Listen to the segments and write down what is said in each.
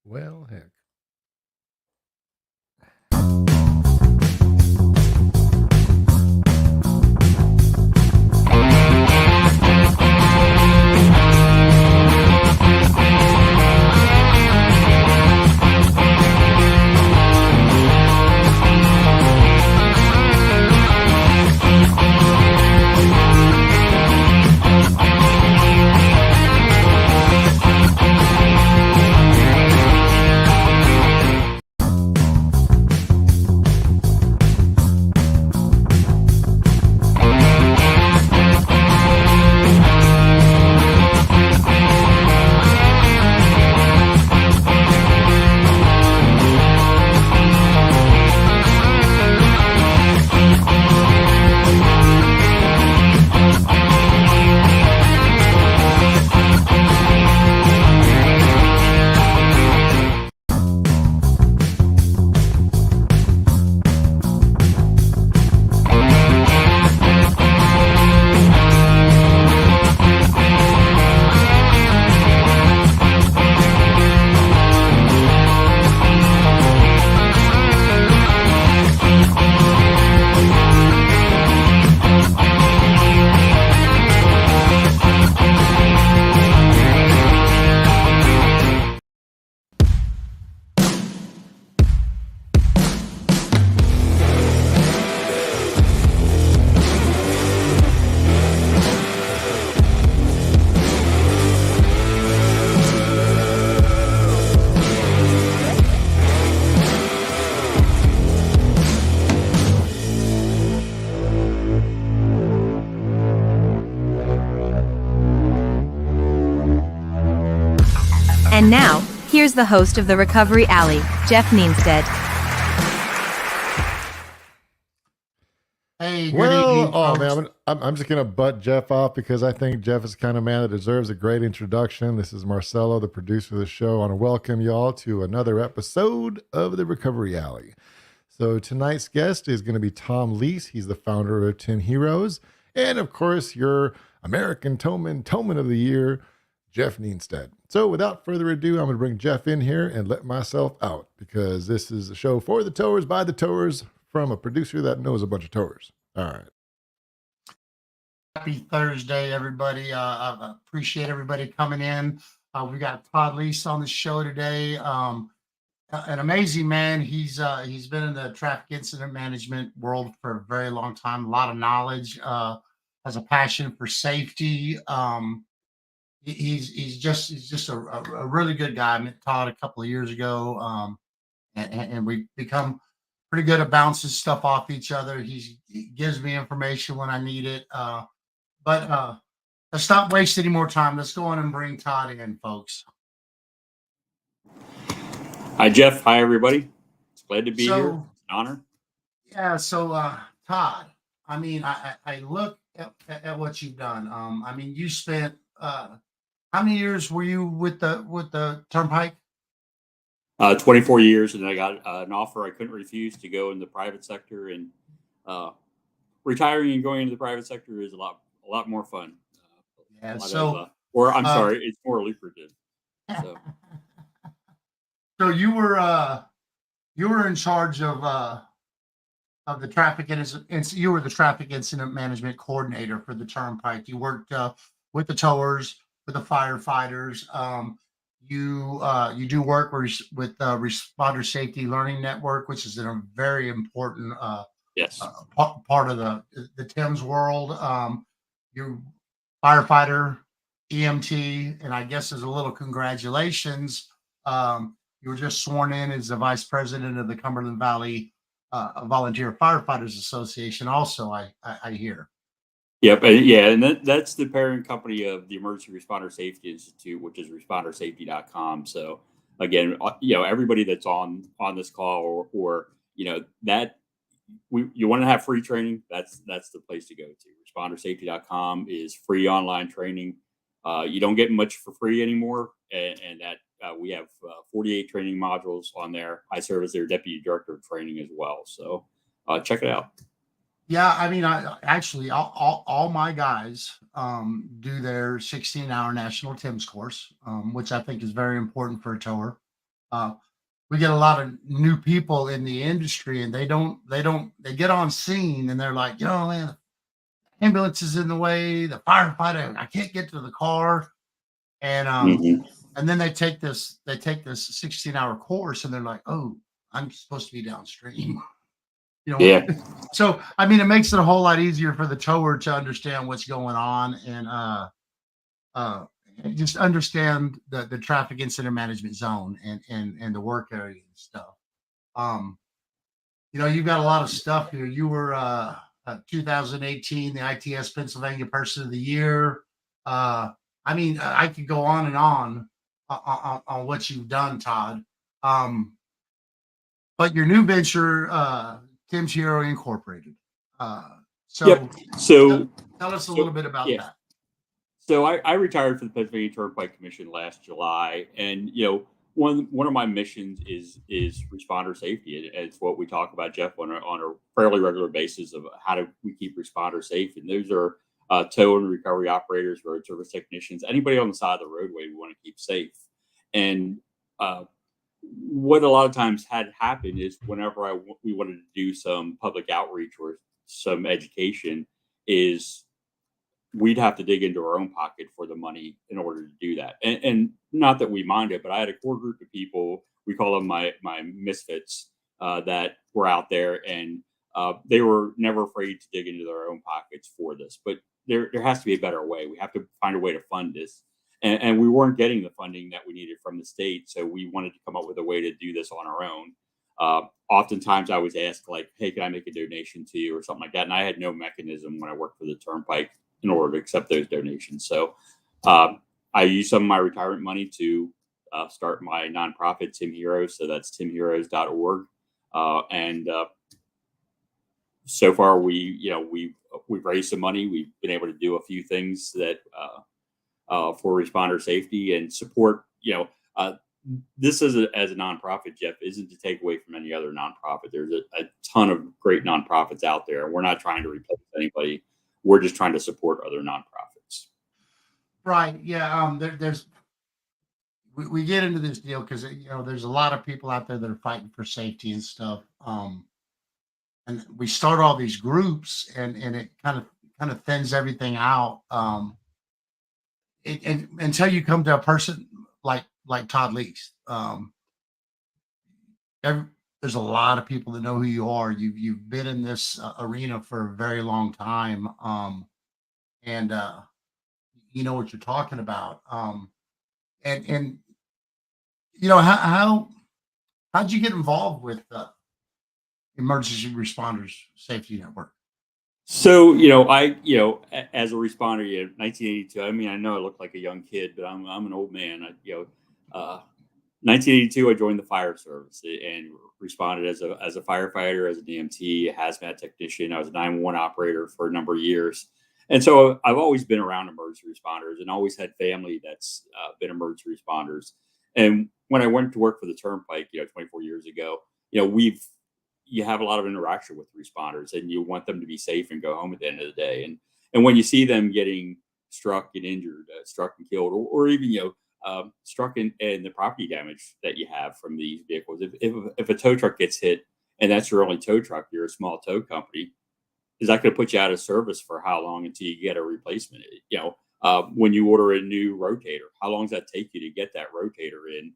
Well, heck. And now, here's the host of the Recovery Alley, Geoff Nienstedt. Hey, good Well, evening, oh folks. man, I'm just gonna butt Jeff off because I think Jeff is the kind of man that deserves a great introduction. This is Marcelo, the producer of the show. I want to welcome y'all to another episode of the Recovery Alley. So tonight's guest is going to be Tom Leiss. He's the founder of 10 Heroes, and of course, your American Towman of the Year, Geoff Nienstedt. So without further ado, I'm going to bring Jeff in here and let myself out because this is a show for the towers, by the towers, from a producer that knows a bunch of towers. All right. Happy Thursday, everybody. I appreciate everybody coming in. We got Todd Leiss on the show today. An amazing man. He's been in the traffic incident management world for a very long time. A lot of knowledge. Has a passion for safety. He's just a really good guy. I met Todd a couple of years ago, and we become pretty good at bouncing stuff off each other. He gives me information when I need it. But let's stop wasting any more time. Let's go on and bring Todd in, folks. Hi, Jeff. Hi, everybody. It's glad to be here. So, It's an honor. yeah, so Todd, I mean, I look at what you've done. I mean, you spent how many years were you with the Turnpike? 24 years, and I got an offer I couldn't refuse to go in the private sector. And uh, retiring and going into the private sector is a lot more fun. Yeah. A lot So, of, or I'm uh, sorry, it's more lucrative. So so you were in charge of the traffic incident. You were the traffic incident management coordinator for the Turnpike. You worked with the towers, with the firefighters. You do work with Responder Safety Learning Network, which is a very important yes, part of the Thames world. You firefighter, EMT, and I guess as a little congratulations, you were just sworn in as the vice president of the Cumberland Valley Volunteer Firefighters Association. Also, I hear. yep, yeah, and that's the parent company of the Emergency Responder Safety Institute, which is respondersafety.com. So again, everybody that's on this call, or that you want to have free training, that's the place to go to. Respondersafety.com is free online training. You don't get much for free anymore, and that we have 48 training modules on there. I serve as their deputy director of training as well, so check it out. Yeah, I mean, I actually all my guys do their 16-hour national Thames course, which I think is very important for a tower. We get a lot of new people in the industry, and they get on scene and they're like, man, the ambulance is in the way, the firefighter, I can't get to the car. And and then they take this 16-hour course, and they're like, oh, I'm supposed to be downstream. Yeah. So I mean, it makes it a whole lot easier for the tower to understand what's going on, and just understand the traffic incident management zone and the work area and stuff. You've got a lot of stuff here. You were 2018 the ITS Pennsylvania Person of the Year. I mean, I could go on and on what you've done, Todd. But your new venture, Tim's Hero Incorporated. So, Yep. So tell us a little bit about that. So I retired from the Pennsylvania Turnpike Commission last July, and one of my missions is responder safety. It's what we talk about, Geoff, on a fairly regular basis of how do we keep responders safe. And those are tow and recovery operators, road service technicians, anybody on the side of the roadway we want to keep safe. And what a lot of times had happened is whenever we wanted to do some public outreach or some education, is we'd have to dig into our own pocket for the money in order to do that. And not that we mind it, but I had a core group of people, we call them my misfits, that were out there, and they were never afraid to dig into their own pockets for this. But there has to be a better way. We have to find a way to fund this. And we weren't getting the funding that we needed from the state. So we wanted to come up with a way to do this on our own. Oftentimes I was asked, like, hey, can I make a donation to you or something like that? And I had no mechanism when I worked for the Turnpike in order to accept those donations. So I used some of my retirement money to start my nonprofit, Tim Heroes. So that's timheroes.org. And so far we've raised some money. We've been able to do a few things that for responder safety and support. This as a nonprofit, Geoff, isn't to take away from any other nonprofit. There's a ton of great nonprofits out there. We're not trying to replace anybody. We're just trying to support other nonprofits. Right. Yeah. We get into this deal because there's a lot of people out there that are fighting for safety and stuff. And we start all these groups, and it kind of thins everything out. Until you come to a person like Todd Leiss. There's a lot of people that know who you are. You've been in this arena for a very long time, and you know what you're talking about. And how'd you get involved with Emergency Responders Safety Network? So, as a responder, 1982. I mean, I know I look like a young kid, but I'm an old man. 1982, I joined the fire service and responded as a firefighter, as a DMT, a hazmat technician. I was a 911 operator for a number of years. And so I've always been around emergency responders and always had family that's been emergency responders. And when I went to work for the Turnpike, 24 years ago, you have a lot of interaction with responders, and you want them to be safe and go home at the end of the day. And when you see them getting struck and injured, struck and killed, or even, struck in the property damage that you have from these vehicles. If a tow truck gets hit and that's your only tow truck, you're a small tow company, is that going to put you out of service for how long until you get a replacement? When you order a new rotator, how long does that take you to get that rotator in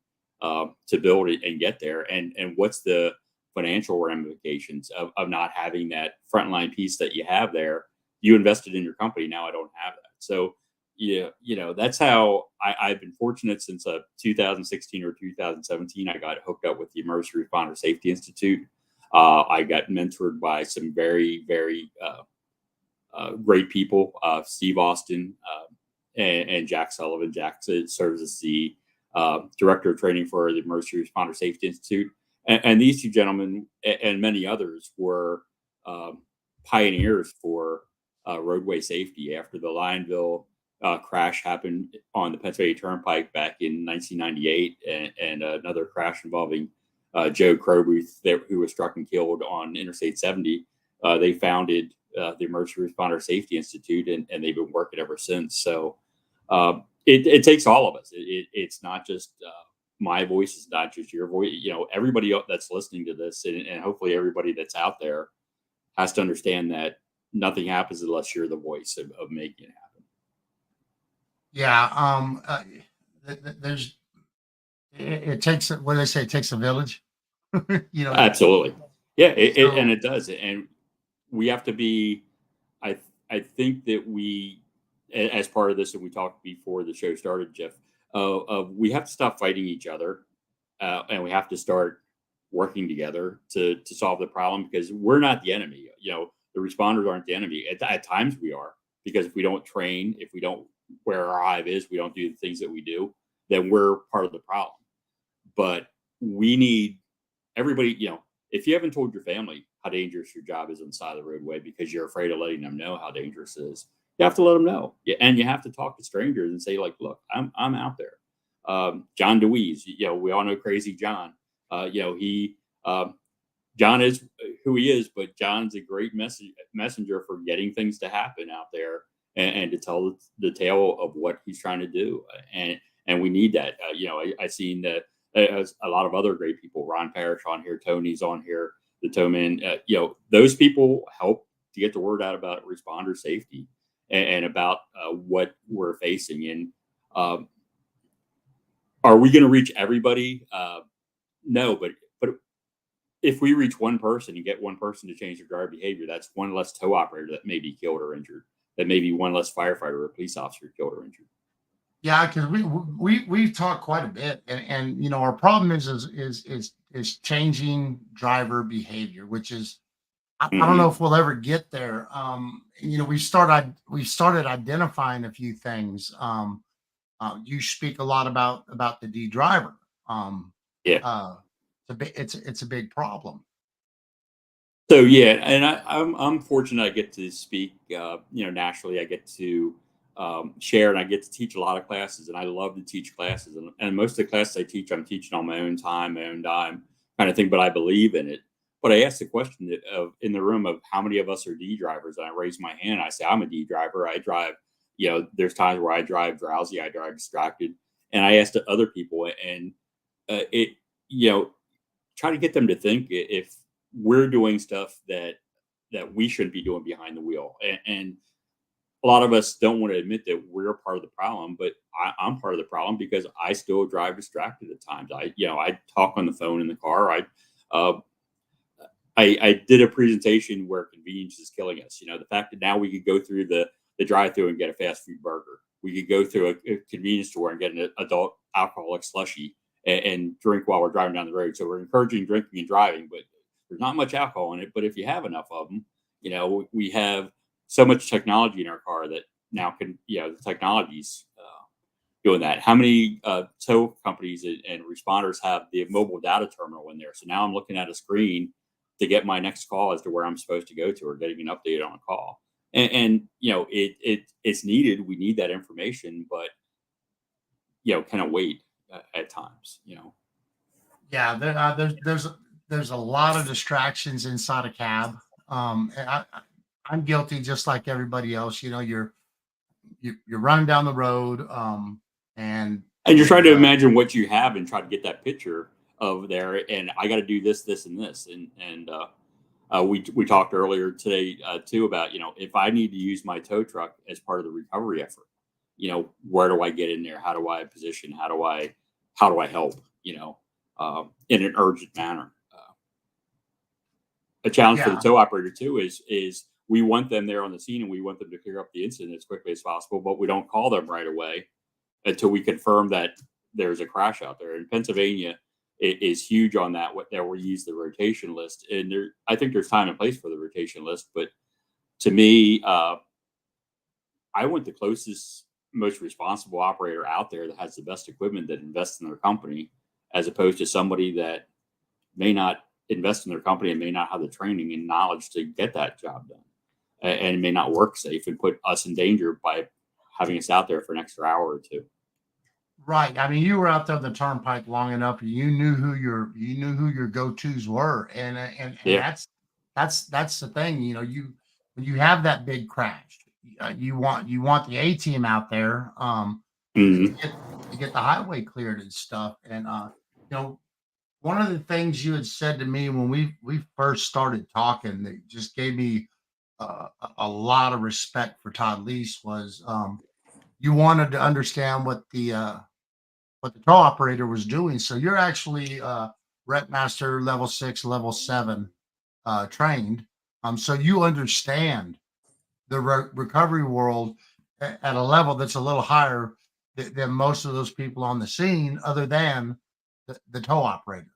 to build it and get there? And what's the financial ramifications of not having that frontline piece that you have there? You invested in your company. Now I don't have that. So that's how I've been fortunate since 2016 or 2017. I got hooked up with the Emergency Responder Safety Institute. I got mentored by some very, very great people, Steve Austin and Jack Sullivan. Jack serves as the director of training for the Emergency Responder Safety Institute. And these two gentlemen and many others were pioneers for roadway safety. After the Lionville crash happened on the Pennsylvania Turnpike back in 1998, and another crash involving Joe Crowbooth, who was struck and killed on Interstate 70, they founded the Emergency Responder Safety Institute, and they've been working ever since. So it takes all of us. It's not just my voice is not just your voice. Everybody else that's listening to this, and hopefully everybody that's out there has to understand that nothing happens unless you're the voice of making it happen. Yeah. There's, it takes, what do they say? It takes a village. Absolutely. Yeah. And So, it does. And we have to be, I think that we, as part of this, and we talked before the show started, Geoff, we have to stop fighting each other, and we have to start working together to solve the problem, because we're not the enemy. The responders aren't the enemy. At times we are, because if we don't train, if we don't, where our hive is, we don't do the things that we do, then we're part of the problem. But we need everybody, if you haven't told your family how dangerous your job is on the side of the roadway because you're afraid of letting them know how dangerous it is, you have to let them know. Yeah, and you have to talk to strangers and say, like, look, I'm out there. John DeWeese, we all know Crazy John. He John is who he is, but John's a great messenger for getting things to happen out there, and to tell the tale of what he's trying to do. And we need that. I've seen that a lot of other great people. Ron Parrish on here, Tony's on here, the Towman. Those people help to get the word out about responder safety and about what we're facing. And are we going to reach everybody? No, but if we reach one person and get one person to change their driver behavior, that's one less tow operator that may be killed or injured. That may be one less firefighter or police officer killed or injured. yeah, because we've talked quite a bit, and our problem is changing driver behavior, which is, I don't know if we'll ever get there. We've started identifying a few things. You speak a lot about the D driver. Yeah. It's a big problem. So yeah, and I'm fortunate. I get to speak, nationally. I get to share, and I get to teach a lot of classes, and I love to teach classes. And most of the classes I teach, I'm teaching on my own time, my own dime, kind of thing. But I believe in it. But I asked the question in the room of how many of us are D drivers, and I raise my hand. I say I'm a D driver. I drive. There's times where I drive drowsy, I drive distracted, and I asked other people, and try to get them to think if we're doing stuff that we shouldn't be doing behind the wheel. And a lot of us don't want to admit that we're part of the problem, but I'm part of the problem because I still drive distracted at times. I talk on the phone in the car. I did a presentation where convenience is killing us. The fact that now we could go through the drive-through and get a fast food burger. We could go through a convenience store and get an adult alcoholic slushy and drink while we're driving down the road. So we're encouraging drinking and driving, but there's not much alcohol in it. But if you have enough of them, we have so much technology in our car that now can, the technology's doing that. How many tow companies and responders have the mobile data terminal in there? So now I'm looking at a screen to get my next call as to where I'm supposed to go to, or getting an update on a call. And it's needed. We need that information, but kind of wait at times. Yeah, there's a lot of distractions inside a cab. I'm guilty, just like everybody else. You're running down the road, and you're trying to imagine what you have and try to get that picture of there. And I got to do this, this, and this. And we talked earlier today too about if I need to use my tow truck as part of the recovery effort, where do I get in there? How do I position? How do I help? In an urgent manner. A challenge for the tow operator too is we want them there on the scene, and we want them to clear up the incident as quickly as possible, but we don't call them right away until we confirm that there's a crash out there. In Pennsylvania, it is huge on that. We use the rotation list, and I think there's time and place for the rotation list. But to me, I want the closest, most responsible operator out there that has the best equipment, that invests in their company, as opposed to somebody that may not invest in their company and may not have the training and knowledge to get that job done, and may not work safe and put us in danger by having us out there for an extra hour or two. Right. I mean, you were out there on the turnpike long enough. You knew who your go-tos were, and that's the thing. When you have that big crash, you want the A team out there. To get the highway cleared and stuff. And one of the things you had said to me when we first started talking that just gave me a lot of respect for Todd Leiss was you wanted to understand what the tow operator was doing. So you're actually Rep Master level 6, level 7 trained. So you understand the recovery world at a level that's a little higher than most of those people on the scene, other than the tow operator.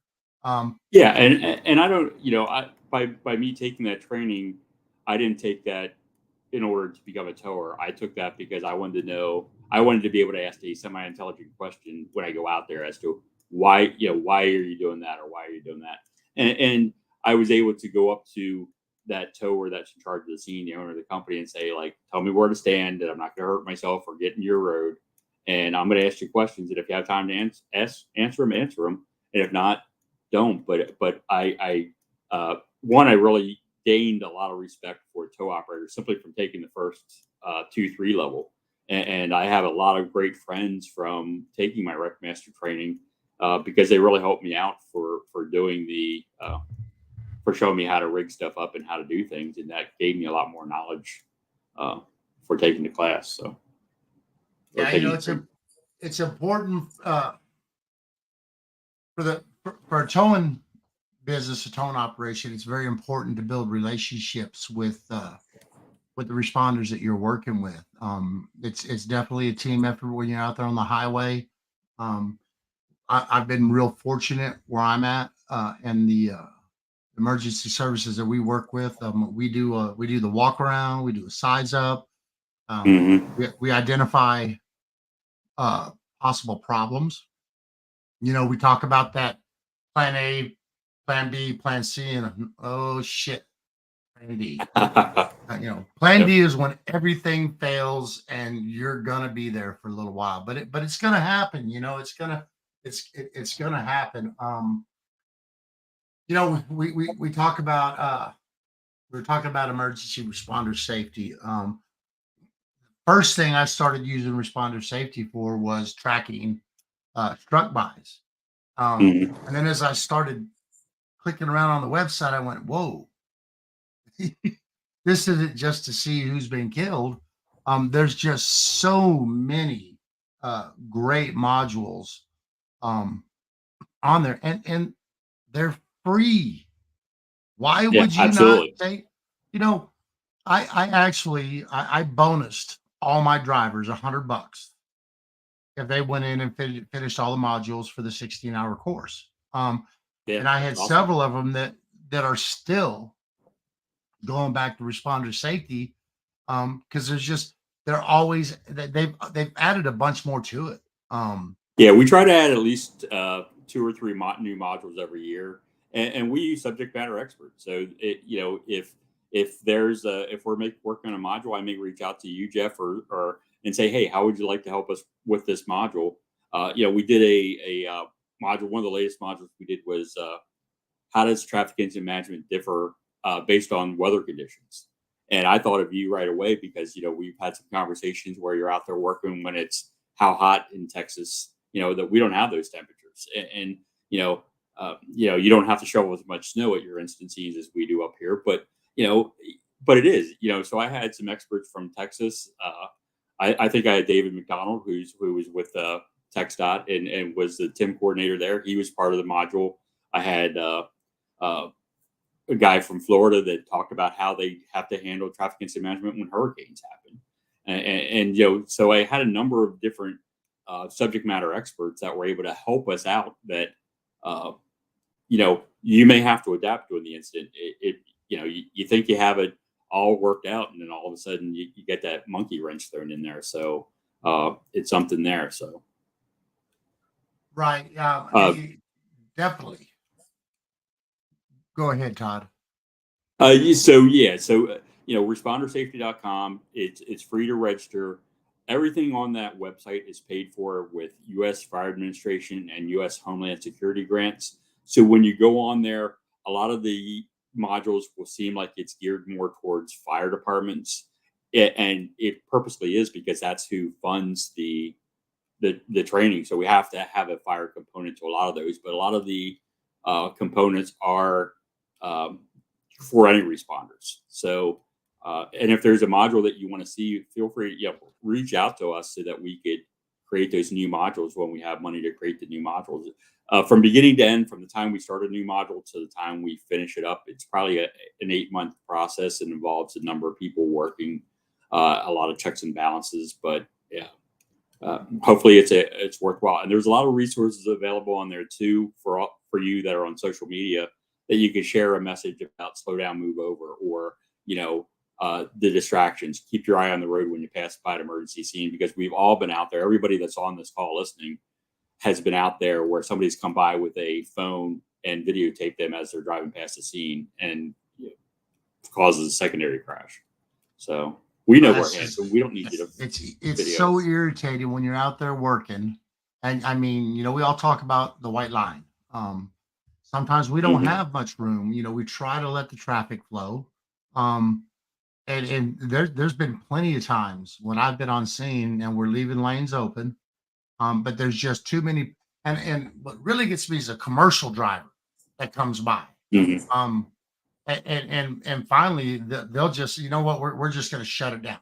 Yeah, and I don't, by me taking that training, I didn't take that in order to become a tower. I took that because I wanted to know, I wanted to be able to ask a semi-intelligent question when I go out there as to why are you doing that, or why are you doing that, and I was able to go up to that tower that's in charge of the scene, the owner of the company, and say, like, tell me where to stand, that I'm not going to hurt myself or get in your road, and I'm going to ask you questions, and if you have time to answer them, and if not, don't. But I I really gained a lot of respect for tow operators simply from taking the first 2-3 level, and I have a lot of great friends from taking my Rec Master training because they really helped me out for doing the for showing me how to rig stuff up and how to do things, and that gave me a lot more knowledge for taking the class. So yeah, it's important for a towing business, a towing operation. It's very important to build relationships with the responders that you're working with. It's definitely a team effort when you're out there on the highway. I've been real fortunate where I'm at, and the emergency services that we work with. We do the walk around, we do a size up, we identify possible problems. We talk about that plan A, plan B, plan C, and oh shit, plan D. Plan D is when everything fails and you're gonna be there for a little while, but it's gonna happen. It's gonna happen. We talk about we're talking about emergency responder safety. First thing I started using responder safety for was tracking struck bys. And then as I started clicking around on the website, I went, whoa, this isn't just to see who's been killed. There's just so many great modules on there, and they're free. Why would you absolutely. not take, I actually bonused all my drivers $100 if they went in and finished all the modules for the 16-hour course. And I had several of them that are still going back to responder safety, because they're always, they've added a bunch more to it. We try to add at least 2 or 3 new modules every year, and we use subject matter experts. So if we're working on a module, I may reach out to you, Geoff, or and say, hey, how would you like to help us with this module? We did a module. One of the latest modules we did was how does traffic incident management differ based on weather conditions? And I thought of you right away because we've had some conversations where you're out there working when it's how hot in Texas, that we don't have those temperatures, and you don't have to shovel as much snow at your instances as we do up here, but it is, so I had some experts from Texas. I think I had David McDonald, who was with TxDOT and was the TIM coordinator there. He was part of the module. I had a guy from Florida that talked about how they have to handle traffic incident management when hurricanes happen. And so I had a number of different subject matter experts that were able to help us out that, you may have to adapt to in the incident. You think you have it all worked out, and then all of a sudden you get that monkey wrench thrown in there. So it's something there. So. Right. Definitely. Go ahead, Todd. Respondersafety.com. It's free to register. Everything on that website is paid for with U.S. Fire Administration and U.S. Homeland Security grants. So when you go on there, a lot of the modules will seem like it's geared more towards fire departments, and it purposely is because that's who funds the the training. So we have to have a fire component to a lot of those, but a lot of the components are for any responders. So, and if there's a module that you want to see, feel free to reach out to us so that we could create those new modules when we have money to create the new modules. From beginning to end, from the time we start a new module to the time we finish it up, it's probably an 8-month process and involves a number of people working, a lot of checks and balances. But yeah, hopefully it's worthwhile. And there's a lot of resources available on there too for you that are on social media that you can share a message about slow down, move over, or the distractions. Keep your eye on the road when you pass by an emergency scene, because we've all been out there. Everybody that's on this call listening has been out there where somebody's come by with a phone and videotape them as they're driving past the scene and causes a secondary crash. So we know we're hands, so we don't need you to. It's so irritating when you're out there working, and I mean, we all talk about the white line. Sometimes we don't have much room. We try to let the traffic flow. And there's been plenty of times when I've been on scene and we're leaving lanes open, but there's just too many. And what really gets me is a commercial driver that comes by. And finally they'll just, we're just going to shut it down.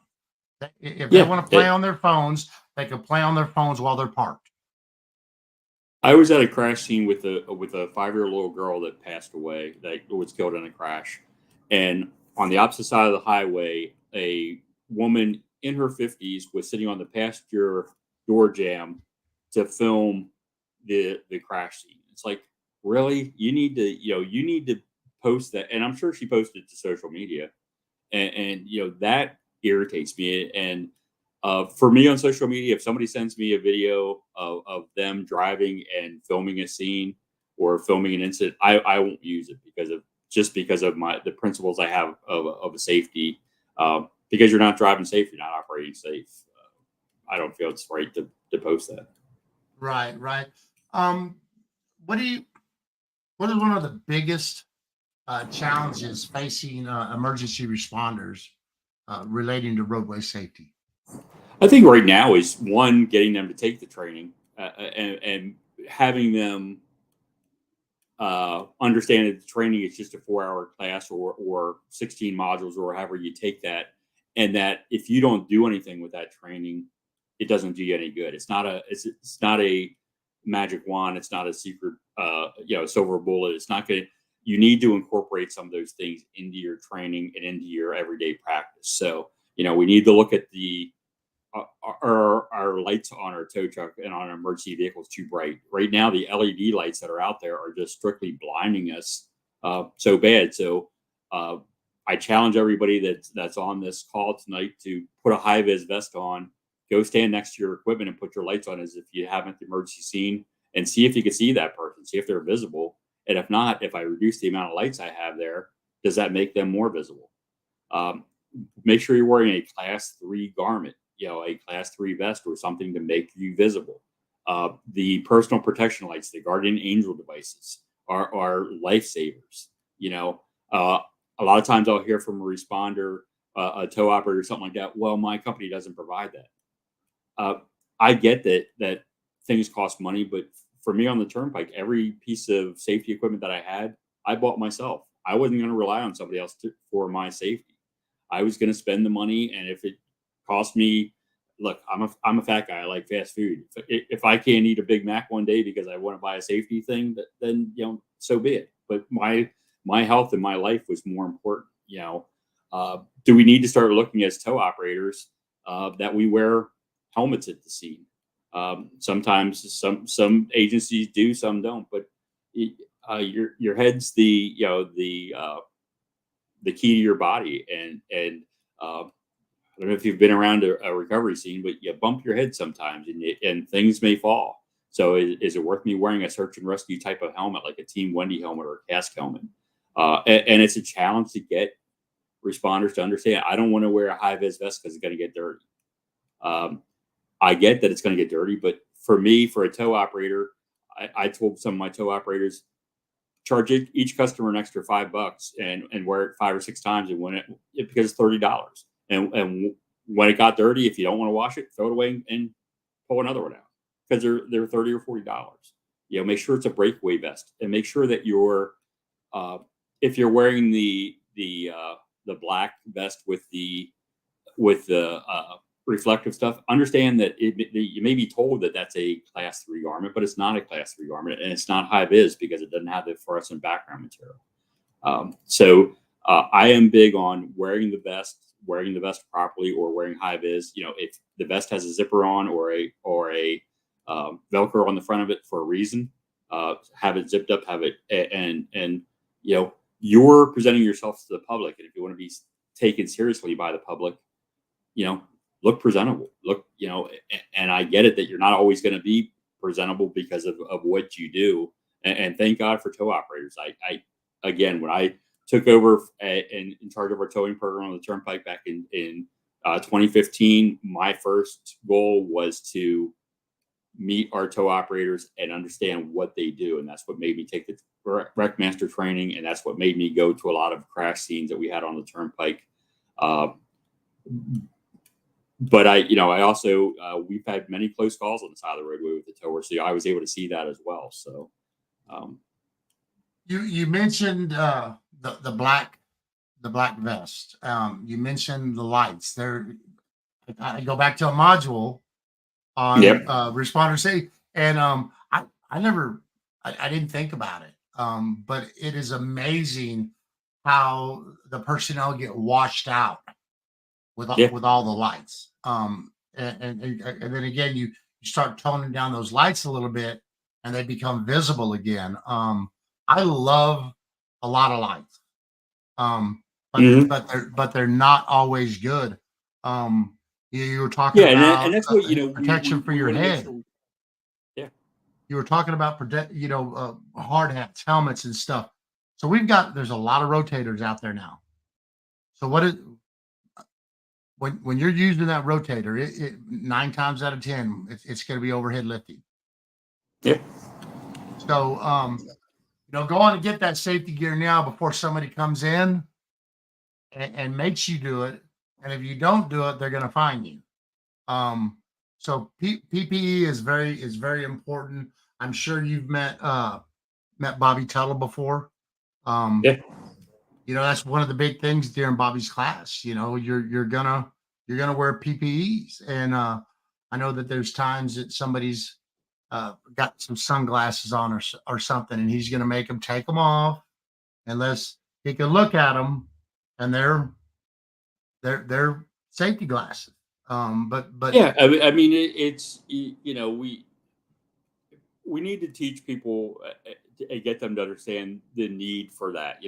If they want to play on their phones, they can play on their phones while they're parked. I was at a crash scene with a 5-year-old little girl that passed away, that was killed in a crash, and on the opposite side of the highway, a woman in her 50s was sitting on the passenger door jamb to film the crash scene. It's like, really? You need to post that. And I'm sure she posted it to social media. And that irritates me. And for me on social media, if somebody sends me a video of them driving and filming a scene or filming an incident, I won't use it because of the principles I have of a safety, because you're not driving safe, you're not operating safe. I don't feel it's right to post that. Right. What is one of the biggest challenges facing emergency responders relating to roadway safety? I think right now is one, getting them to take the training and having them understand that the training is just a 4-hour class or 16 modules or however you take that, and that if you don't do anything with that training, it doesn't do you any good. It's not a magic wand. It's not a secret, silver bullet. It's not going to. You need to incorporate some of those things into your training and into your everyday practice. So we need to look at our lights on our tow truck and on our emergency vehicles too bright. Right now, the LED lights that are out there are just strictly blinding us so bad. So I challenge everybody that's on this call tonight to put a high-vis vest on, go stand next to your equipment and put your lights on as if you haven't the emergency scene, and see if you can see that person, see if they're visible. And if not, if I reduce the amount of lights I have there, does that make them more visible? Make sure you're wearing a class 3 garment, a class 3 vest or something to make you visible. The personal protection lights, the guardian angel devices are lifesavers. A lot of times I'll hear from a responder, a tow operator, something like that. Well, my company doesn't provide that. I get that things cost money, but for me on the turnpike, every piece of safety equipment that I had, I bought myself. I wasn't going to rely on somebody else for my safety. I was going to spend the money, and if it cost me, look, I'm a fat guy. I like fast food. If I can't eat a Big Mac one day because I want to buy a safety thing, then so be it. But my health and my life was more important. Do we need to start looking as tow operators that we wear helmets at the scene? Sometimes some agencies do, some don't. But your head's the key to your body, and I don't know if you've been around a recovery scene, but you bump your head sometimes and things may fall. So is it worth me wearing a search and rescue type of helmet, like a Team Wendy helmet or a cask helmet? And it's a challenge to get responders to understand. I don't want to wear a high-vis vest because it's going to get dirty. I get that it's going to get dirty, but for me, for a tow operator, I told some of my tow operators, charge each customer an extra $5 and wear it 5 or 6 times, and win it because it's $30. And when it got dirty, if you don't want to wash it, throw it away and pull another one out. because they're $30 or $40. Make sure it's a breakaway vest, and make sure that you're if you're wearing the black vest with the reflective stuff, understand that you may be told that that's a class 3 garment, but it's not a class 3 garment, and it's not high vis because it doesn't have the fluorescent background material. So I am big on wearing the vest properly, or wearing high vis. If the vest has a zipper on or a Velcro on the front of it for a reason, have it zipped up, have it, and you're presenting yourself to the public, and if you want to be taken seriously by the public, look presentable. And I get it that you're not always going to be presentable because of what you do, and thank God for tow operators. I again, when I took over in charge of our towing program on the Turnpike back in 2015, my first goal was to meet our tow operators and understand what they do. And that's what made me take the Wreck Master training. And that's what made me go to a lot of crash scenes that we had on the Turnpike. But I also, we've had many close calls on the side of the roadway with the tower. So I was able to see that as well. So, you mentioned the black vest. You mentioned the lights. I go back to a module on responder safety, and I didn't think about it, but it is amazing how the personnel get washed out with all the lights. And then again, you start toning down those lights a little bit, and they become visible again. I love a lot of lights, but they're not always good. You were talking about and that's what protection for your head. Yeah, you were talking about hard hats, helmets, and stuff. So there's a lot of rotators out there now. So when you're using that rotator, it 9 times out of 10, it's going to be overhead lifting. Yeah. So go on and get that safety gear now before somebody comes in and makes you do it. And if you don't do it, they're going to fine you. So PPE is very important. I'm sure you've met Bobby Tuttle before. That's one of the big things during Bobby's class. You're gonna wear PPEs, and I know that there's times that somebody's got some sunglasses on or something, and he's gonna make them take them off unless he can look at them, and they're safety glasses. But yeah, I mean, it's we need to teach people and get them to understand the need for that.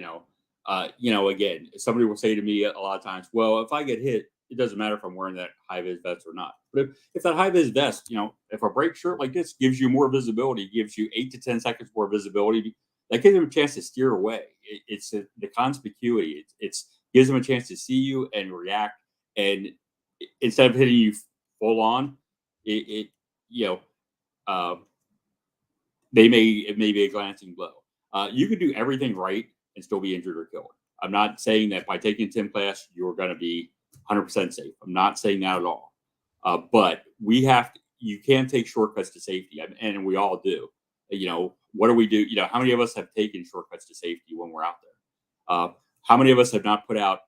Again, somebody will say to me a lot of times, well, if I get hit, it doesn't matter if I'm wearing that high vis vest or not. But if that high vis vest, if a brake shirt like this gives you more visibility, gives you 8 to 10 seconds more visibility, that gives them a chance to steer away. It's the conspicuity. It gives them a chance to see you and react. And instead of hitting you full on, it may be a glancing blow. You could do everything right and still be injured or killed. I'm not saying that by taking Tim class, you're going to be 100% safe. I'm not saying that at all. But you can take shortcuts to safety, and we all do. What do we do? How many of us have taken shortcuts to safety when we're out there? How many of us have not put out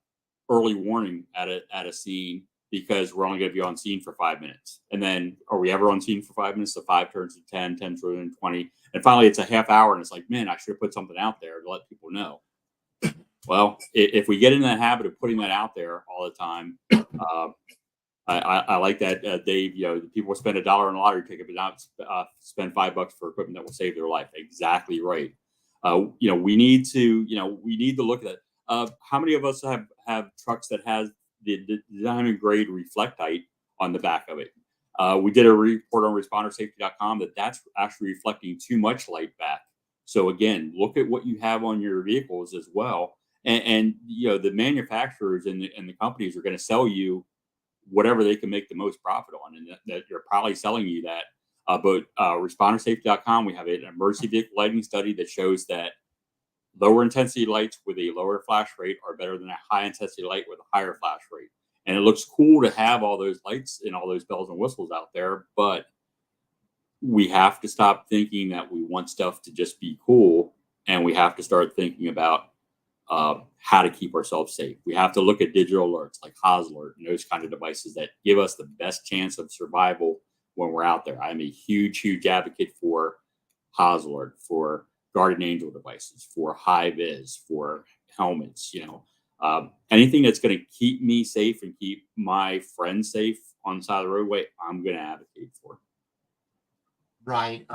early warning at a scene because we're only going to be on scene for 5 minutes? And then are we ever on scene for 5 minutes? So 5 turns to 10, 10 turns to 20. And finally it's a half hour and it's like, man, I should have put something out there to let people know. Well, if we get in the habit of putting that out there all the time, I like that, Dave. People spend $1 on a lottery ticket, but not spend $5 for equipment that will save their life. Exactly right. We need to look at that. How many of us have trucks that has the diamond grade reflectite on the back of it? We did a report on respondersafety.com that's actually reflecting too much light back. So again, look at what you have on your vehicles as well. And the manufacturers and the companies are going to sell you whatever they can make the most profit on, and that you're probably selling you that. But respondersafety.com, we have an emergency vehicle lighting study that shows that lower intensity lights with a lower flash rate are better than a high intensity light with a higher flash rate. And it looks cool to have all those lights and all those bells and whistles out there, but we have to stop thinking that we want stuff to just be cool, and we have to start thinking about how to keep ourselves safe. We have to look at digital alerts like Haas Alert and those kind of devices that give us the best chance of survival when we're out there. I'm a huge advocate for Haas Alert, for Guardian Angel devices, for high vis, for helmets. Anything that's going to keep me safe and keep my friends safe on the side of the roadway, I'm going to advocate for. Right.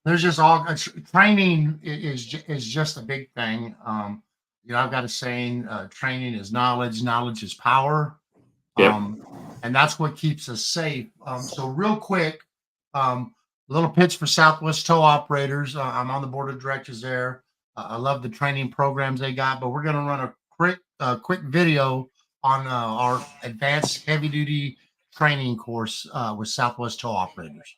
There's just all training is just a big thing. I've got a saying: training is knowledge, knowledge is power. Yep. And that's what keeps us safe. So real quick, little pitch for Southwest Tow Operators. I'm on the board of directors there. I love the training programs they got, but we're going to run a quick video on our advanced heavy duty training course with Southwest Tow Operators.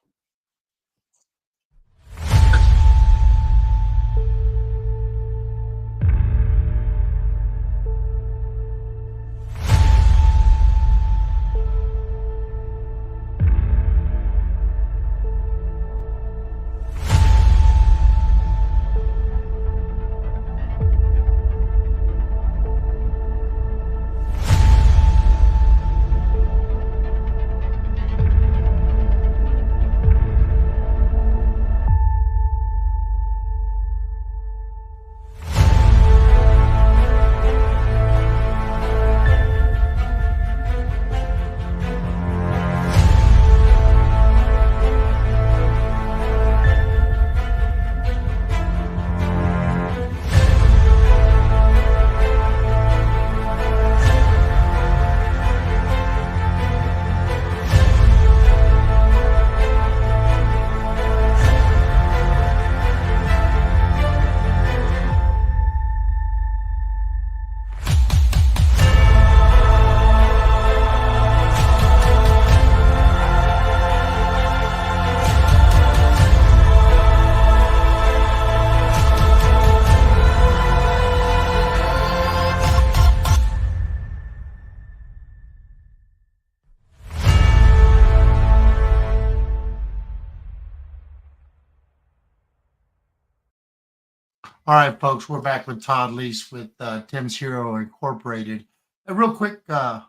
All right, folks, we're back with Todd Leiss with Tim's Hero Incorporated. Real quick, I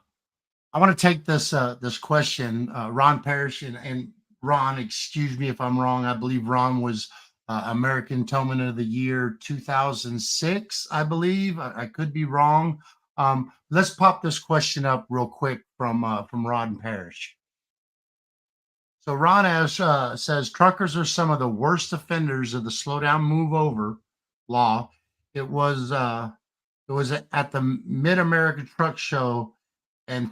want to take this question. Ron Parrish and Ron, excuse me if I'm wrong. I believe Ron was American Towman of the Year 2006. I believe I could be wrong. Let's pop this question up real quick from Ron Parrish. So Ron says truckers are some of the worst offenders of the slow down, move over law. It was at the Mid America Truck Show, and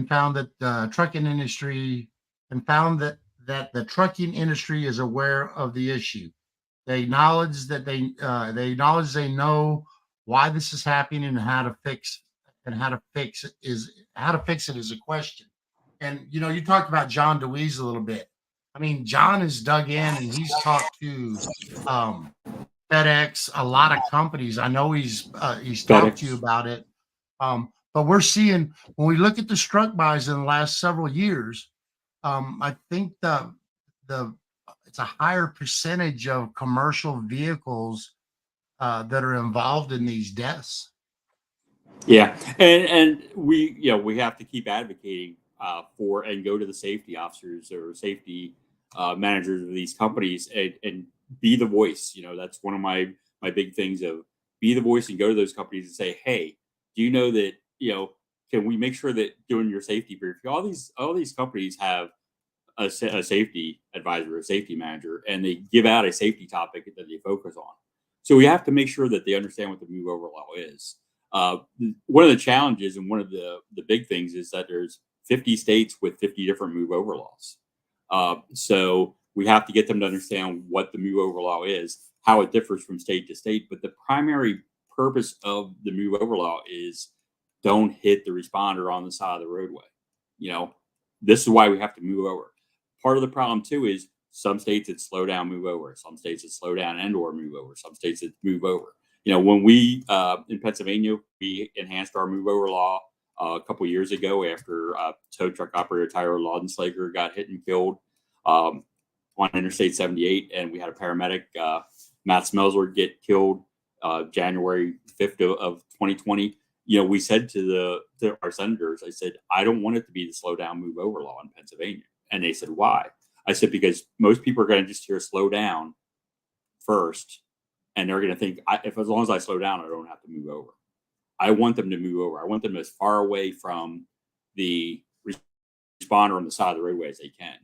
found that the trucking industry that the trucking industry is aware of the issue. They acknowledge that they know why this is happening and how to fix it is a question. And you talked about John DeWeese a little bit. I mean, John is dug in and he's talked to FedEx, a lot of companies. I know he's talked to you about it. But we're seeing, when we look at the struck buys in the last several years, I think it's a higher percentage of commercial vehicles that are involved in these deaths. Yeah, and we have to keep advocating for and go to the safety officers or safety managers of these companies and be the voice. That's one of my big things of be the voice and go to those companies and say, hey, do you know that, can we make sure that during your safety briefing, all these companies have a safety advisor, a safety manager, and they give out a safety topic that they focus on. So we have to make sure that they understand what the move over law is. One of the challenges and one of the big things is that there's 50 states with 50 different move over laws. So we have to get them to understand what the move over law is, how it differs from state to state. But the primary purpose of the move over law is don't hit the responder on the side of the roadway. This is why we have to move over. Part of the problem too is some states that slow down, move over. Some states that slow down and or move over. Some states that move over. When we in Pennsylvania, we enhanced our move over law a couple years ago after tow truck operator Tyler Laudenslager got hit and killed. on Interstate 78, and we had a paramedic, Matt Smelzer, get killed January 5th of 2020. We said to our senators, I said, I don't want it to be the slow down, move over law in Pennsylvania. And they said, why? I said, because most people are going to just hear slow down first, and they're going to think, as long as I slow down, I don't have to move over. I want them to move over. I want them as far away from the responder on the side of the roadway as they can.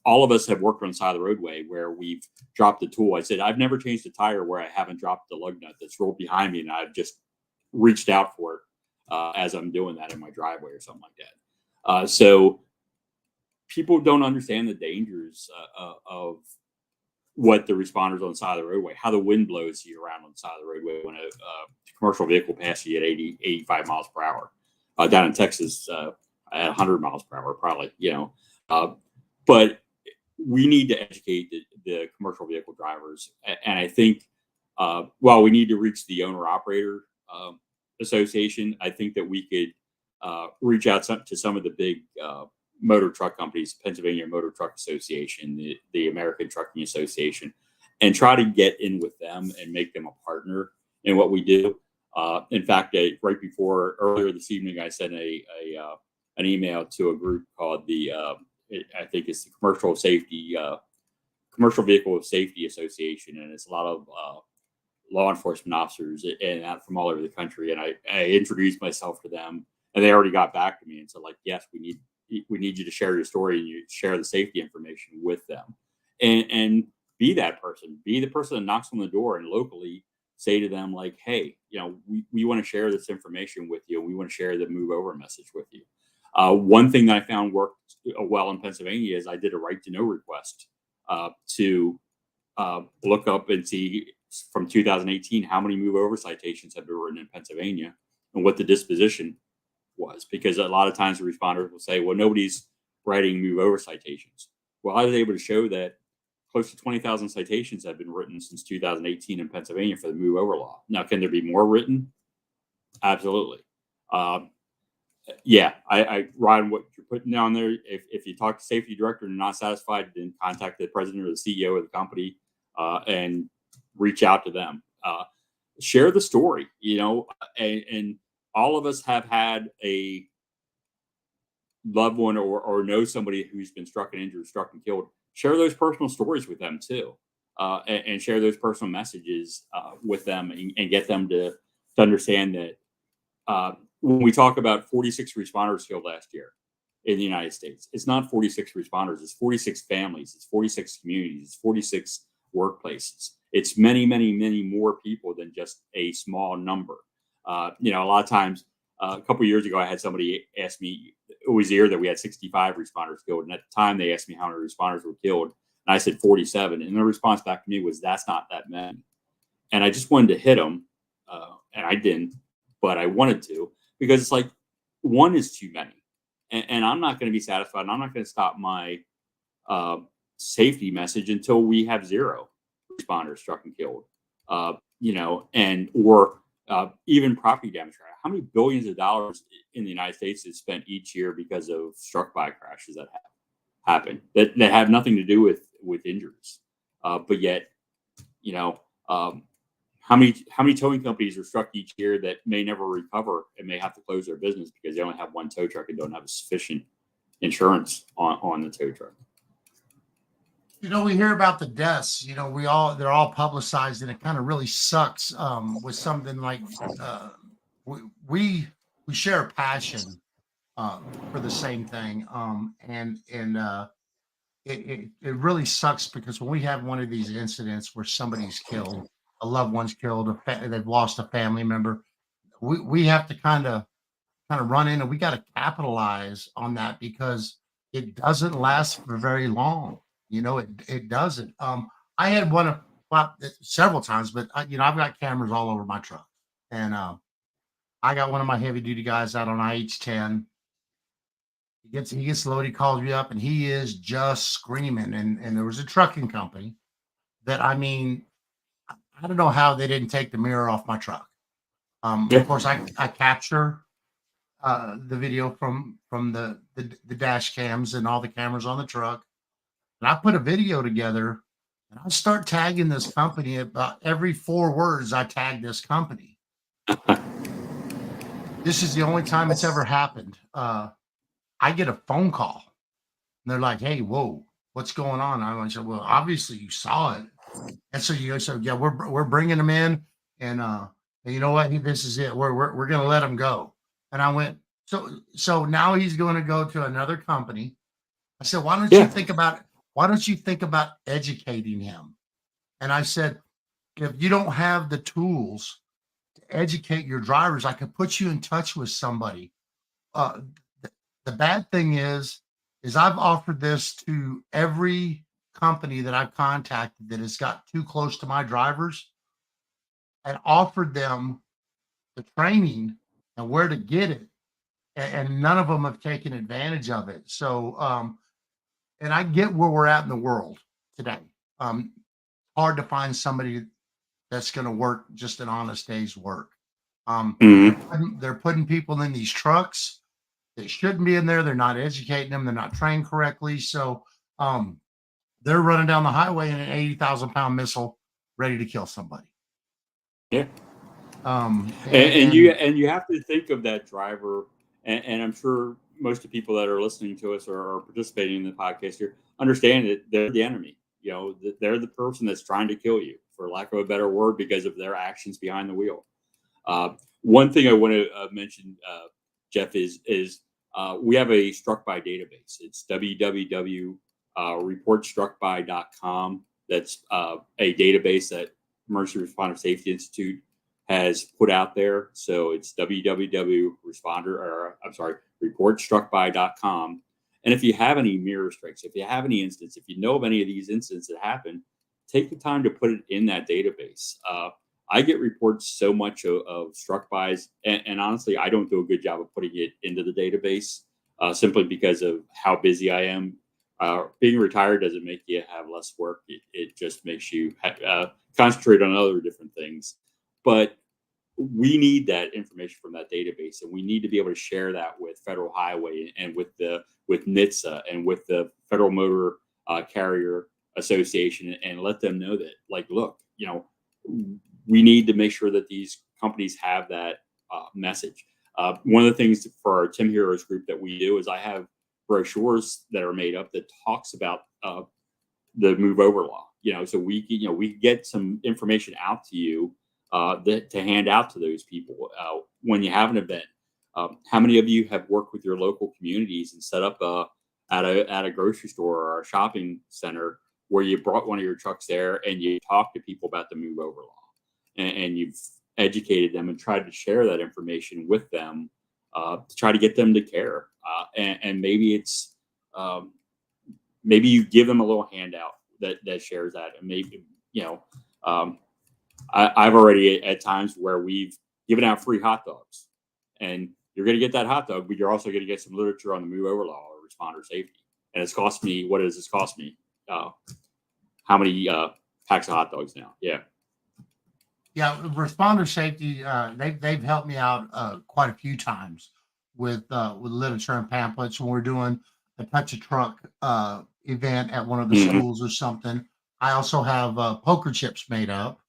All of us have worked on the side of the roadway where we've dropped the tool. I said, I've never changed a tire where I haven't dropped the lug nut that's rolled behind me, and I've just reached out for it as I'm doing that in my driveway or something like that. So people don't understand the dangers of what the responders on the side of the roadway, how the wind blows you around on the side of the roadway when a commercial vehicle passes you at 80, 85 miles per hour. Down in Texas, at 100 miles per hour, probably, but we need to educate the commercial vehicle drivers. And I think while we need to reach the owner-operator association, I think that we could reach out to some of the big motor truck companies, Pennsylvania Motor Truck Association, the American Trucking Association, and try to get in with them and make them a partner in what we do. In fact, right before earlier this evening, I sent an email to a group called I think it's the Commercial Vehicle Safety Association, and it's a lot of law enforcement officers and from all over the country. And I introduced myself to them, and they already got back to me and said, like, yes, we need you to share your story and you share the safety information with them, and be that person, be the person that knocks on the door and locally say to them, like, hey, we want to share this information with you. We want to share the move over message with you. One thing that I found worked well in Pennsylvania is I did a right to know request to look up and see from 2018 how many move over citations have been written in Pennsylvania and what the disposition was, because a lot of times the responders will say, well, nobody's writing move over citations. Well, I was able to show that close to 20,000 citations have been written since 2018 in Pennsylvania for the move over law. Now, can there be more written? Absolutely. Yeah, Ryan, what you're putting down there, if you talk to safety director and not satisfied, then contact the president or the CEO of the company and reach out to them. Share the story, and all of us have had a loved one or know somebody who's been struck and injured, struck and killed. Share those personal stories with them too, and share those personal messages with them and get them to understand that when we talk about 46 responders killed last year in the United States, it's not 46 responders, it's 46 families, it's 46 communities, it's 46 workplaces. It's many, many, many more people than just a small number. A lot of times, a couple of years ago, I had somebody ask me, it was the year that we had 65 responders killed. And at the time, they asked me how many responders were killed. And I said 47. And their response back to me was, that's not that many. And I just wanted to hit them. And I didn't, but I wanted to, because it's like, one is too many. And I'm not going to be satisfied. And I'm not going to stop my safety message until we have zero responders struck and killed, even property damage. How many billions of dollars in the United States is spent each year because of struck by crashes that happen that have nothing to do with injuries? But yet, how many towing companies are struck each year that may never recover and may have to close their business because they only have one tow truck and don't have sufficient insurance on the tow truck? We hear about the deaths, they're all publicized, and it kind of really sucks with something like we share a passion for the same thing. It really sucks because when we have one of these incidents where somebody's killed, a loved one's killed, they've lost a family member, we have to kind of run in, and we got to capitalize on that because it doesn't last for very long. It doesn't. I had several times, but I've got cameras all over my truck, and I got one of my heavy duty guys out on IH10. He gets loaded, he calls me up, and he is just screaming. And there was a trucking company that, I don't know how they didn't take the mirror off my truck. Of course, I capture the video from the dash cams and all the cameras on the truck. And I put a video together and I start tagging this company. About every 4 words I tag this company. This is the only time it's ever happened. I get a phone call and they're like, "Hey, whoa, what's going on?" I said, "Well, obviously you saw it." And so you said, "Yeah, we're bringing him in, and you know what? This is it. We're gonna let him go." And I went, so now he's going to go to another company. I said, Yeah. why don't you think about educating him?" And I said, "If you don't have the tools to educate your drivers, I could put you in touch with somebody." Uh, the bad thing is I've offered this to every company that I've contacted that has got too close to my drivers, and offered them the training and where to get it, and none of them have taken advantage of it. So, and I get where we're at in the world today. Um, Hard to find somebody that's going to work just an honest day's work. Mhm. They're putting people in these trucks. They shouldn't be in there. They're not educating them. They're not trained correctly. So, they're running down the highway in an 80,000-pound missile ready to kill somebody. Yeah. And And you have to think of that driver, and I'm sure most of the people that are listening to us or are participating in the podcast here understand that they're the enemy. You know, they're the person that's trying to kill you, for lack of a better word, because of their actions behind the wheel. One thing I want to mention, Geoff, is we have a struck by database. It's www.reportstruckby.com. That's a database that Emergency Responder Safety Institute has put out there. So it's reportstruckby.com. And if you have any mirror strikes, if you have any incidents, if you know of any of these incidents that happen, take the time to put it in that database. I get reports so much of struck bys, and honestly, I don't do a good job of putting it into the database simply because of how busy I am. Being retired doesn't make you have less work. It just makes you concentrate on other different things. But we need that information from that database, and we need to be able to share that with Federal Highway and with NHTSA and with the Federal Motor Carrier Association, and let them know that, like, look, you know, we need to make sure that these companies have that message. One of the things for our Tim Heroes group that we do is I have brochures that are made up that talks about the move over law. You know, so we get some information out to you that to hand out to those people when you have an event. How many of you have worked with your local communities and set up at a grocery store or a shopping center where you brought one of your trucks there and you talked to people about the move over law, and you've educated them and tried to share that information with them to try to get them to care, and maybe it's maybe you give them a little handout that shares that, and maybe, you know, I've already at times where we've given out free hot dogs, and you're going to get that hot dog, but you're also going to get some literature on the move over law or responder safety. And it's cost me, what does this cost me? How many packs of hot dogs now? Yeah. Yeah, responder safety. They've helped me out quite a few times with literature and pamphlets when we're doing a touch a truck event at one of the schools or something. I also have poker chips made up.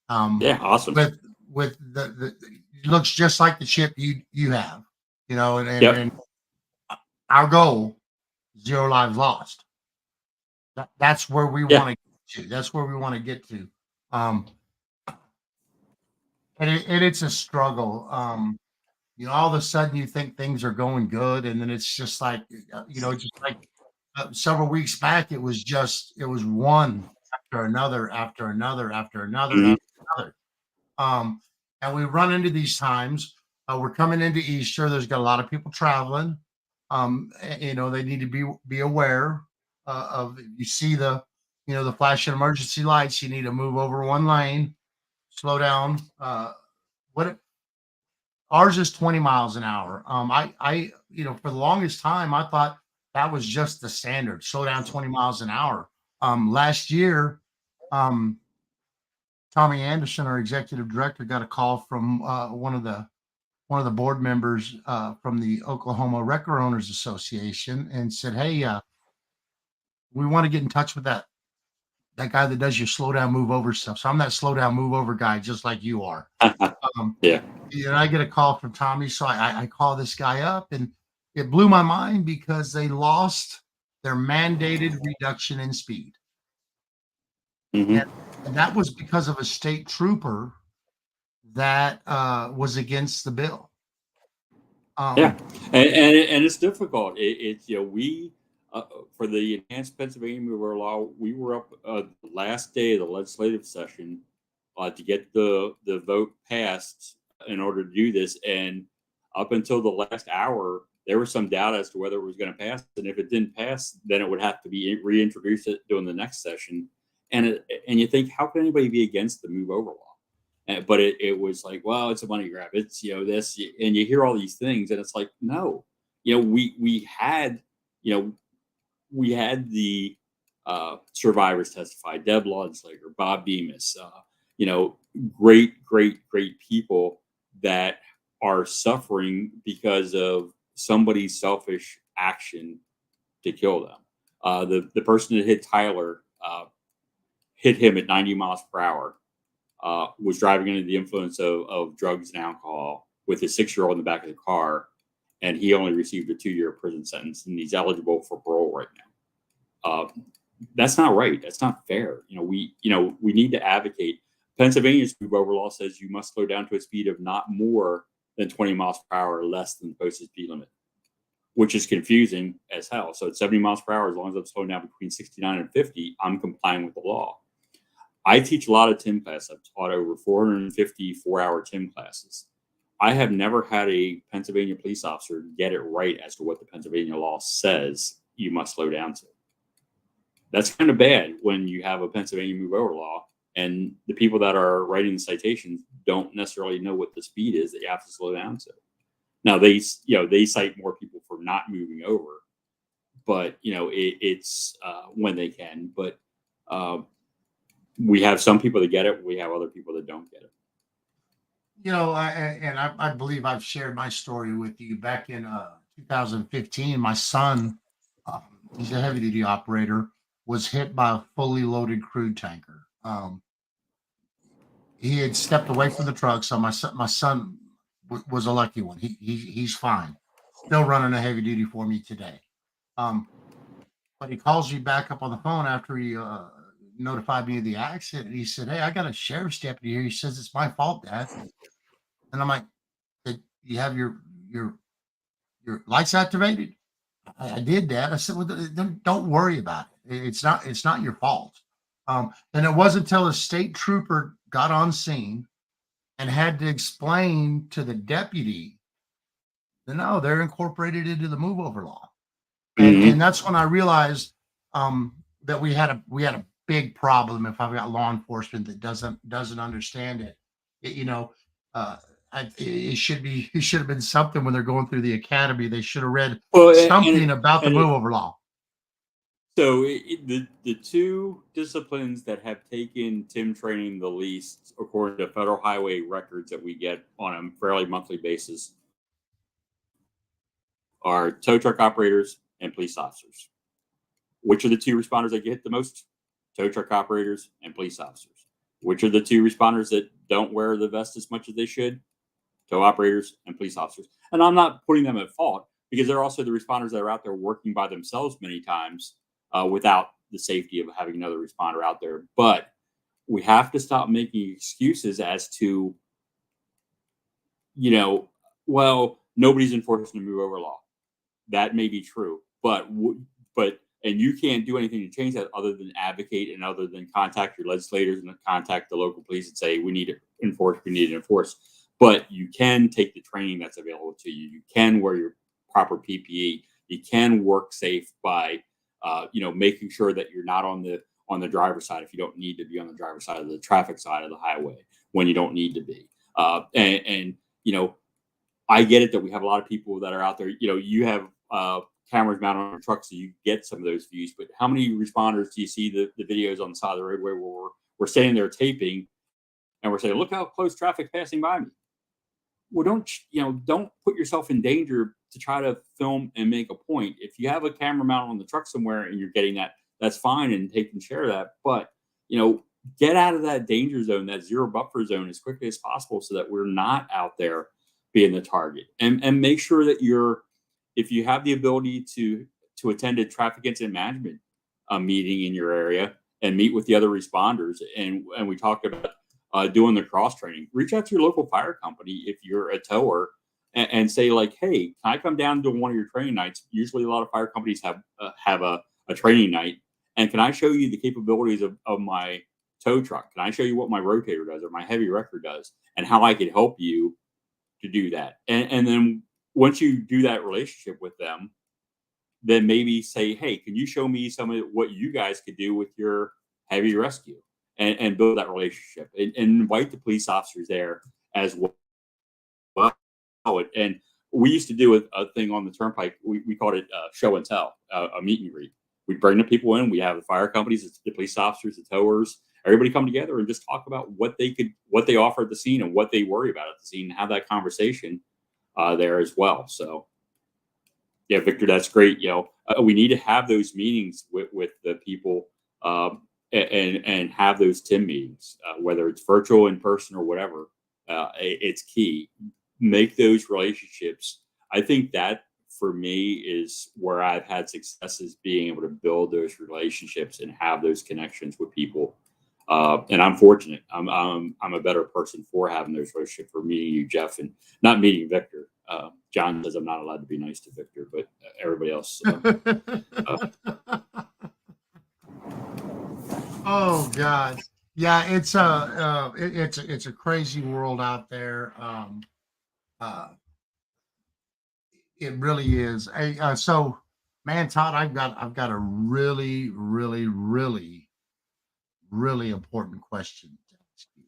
Yeah, awesome. With the it looks just like the chip you have, you know, and our goal, 0 lives lost. That's where we want to get to. That's where we want to get to. And it's a struggle. You know, all of a sudden you think things are going good, and then it's just like, you know, just like several weeks back, it was one after another, after another, after another, Mhm. after another. And we run into these times. We're coming into Easter. There's got a lot of people traveling. You know, they need to be aware of. You see the flashing emergency lights. You need to move over one lane, slow down. What Ours is 20 miles an hour. For the longest time, I thought that was just the standard. Slow down 20 miles an hour. Last year, um, Tommy Anderson, our executive director, got a call from one of the board members from the Oklahoma Wrecker Owners Association, and said, "Hey, we want to get in touch with that guy that does your slow down, move over stuff. So I'm that slow down, move over guy, just like you are. Yeah. And I get a call from Tommy, so I call this guy up, and it blew my mind because they lost their mandated reduction in speed, Hmm. and that was because of a state trooper that was against the bill. Yeah, and it's difficult. It's we for the enhanced Pennsylvania mover law, we were up the last day of the legislative session to get the vote passed in order to do this, and up until the last hour, there was some doubt as to whether it was going to pass, and if it didn't pass, then it would have to be reintroduced during the next session. And you think, how can anybody be against the move over law? But it was like, well, it's a money grab. It's this, and you hear all these things, and it's like, no, we had we had the survivors testify, Deb Laudslager, Bob Bemis, great people that are suffering because of somebody's selfish action to kill them. The person that hit Tyler hit him at 90 miles per hour. Was driving under the influence of drugs and alcohol with his 6-year-old in the back of the car, and he only received a 2-year prison sentence, and he's eligible for parole right now. That's not right. That's not fair. We need to advocate. Pennsylvania's move over law says you must slow down to a speed of not more than 20 miles per hour, less than the posted speed limit, which is confusing as hell. So at 70 miles per hour, as long as I'm slowing down between 69 and 50, I'm complying with the law. I teach a lot of TIM classes. I've taught over 450 4-hour TIM classes. I have never had a Pennsylvania police officer get it right as to what the Pennsylvania law says you must slow down to. That's kind of bad when you have a Pennsylvania move over law and the people that are writing the citations don't necessarily know what the speed is that you have to slow down to. Now they cite more people for not moving over, but it's when they can. But we have some people that get it. We have other people that don't get it. I believe I've shared my story with you back in 2015. My son, he's a heavy duty operator, was hit by a fully loaded crude tanker. He had stepped away from the truck, so my son was a lucky one. He's fine, still running a heavy duty for me today. But he calls me back up on the phone after he notified me of the accident. He said, "Hey, I got a sheriff's deputy here. He says it's my fault, Dad." And I'm like, "Did you have your lights activated?" I did, Dad. I said, "Well, don't worry about it. It's not your fault." And it wasn't until a state trooper got on scene and had to explain to the deputy that no, they're incorporated into the move over law. And that's when I realized that we had a big problem. If I've got law enforcement that doesn't understand it, it should have been something when they're going through the academy. They should have read something about the move over law. So the two disciplines that have taken TIM training the least, according to federal highway records that we get on a fairly monthly basis, are tow truck operators and police officers. Which are the two responders that get the most? Tow truck operators and police officers. Which are the two responders that don't wear the vest as much as they should? Tow operators and police officers. And I'm not putting them at fault because they're also the responders that are out there working by themselves many times without the safety of having another responder out there. But we have to stop making excuses as to, well, nobody's enforcing the move over law. That may be true, but and you can't do anything to change that other than advocate and other than contact your legislators and contact the local police and say, we need to enforce. But you can take the training that's available to you. You can wear your proper PPE. You can work safe by, making sure that you're not on the driver's side if you don't need to be on the driver's side of the traffic side of the highway when you don't need to be. I get it that we have a lot of people that are out there. You have cameras mounted on your truck, so you get some of those views. But how many responders do you see the videos on the side of the roadway where we're standing there taping, and we're saying, "Look how close traffic's passing by me." Well, don't put yourself in danger to try to film and make a point. If you have a camera mounted on the truck somewhere and you're getting that, that's fine, and they can share that. But get out of that danger zone, that zero buffer zone, as quickly as possible, so that we're not out there being the target. And make sure that if you have the ability to attend a traffic incident management meeting in your area and meet with the other responders, and we talked about doing the cross training, reach out to your local fire company if you're a tower, and say, like, hey, can I come down to one of your training nights? Usually a lot of fire companies have a training night, and can I show you the capabilities of my tow truck? Can I show you what my rotator does or my heavy wrecker does, and how I could help you to do that? And then once you do that relationship with them, then maybe say, hey, can you show me some of what you guys could do with your heavy rescue, and build that relationship, and invite the police officers there as well. And we used to do a thing on the turnpike. We called it show and tell, a meet and greet. We'd bring the people in. We have the fire companies, the police officers, the towers, everybody come together and just talk about what they offer at the scene and what they worry about at the scene, and have that conversation there as well. So yeah, Victor, that's great. We need to have those meetings with the people, and have those TIM meetings, whether it's virtual, in person, or whatever. It's key. Make those relationships. I think that, for me, is where I've had success, is being able to build those relationships and have those connections with people. And I'm fortunate. I'm a better person for having those relationships, for meeting you, Geoff, and not meeting Victor. John says I'm not allowed to be nice to Victor, but everybody else. Oh God, yeah, it's a crazy world out there. It really is. So, man, Todd, I've got a really, really, really, really important question to ask you.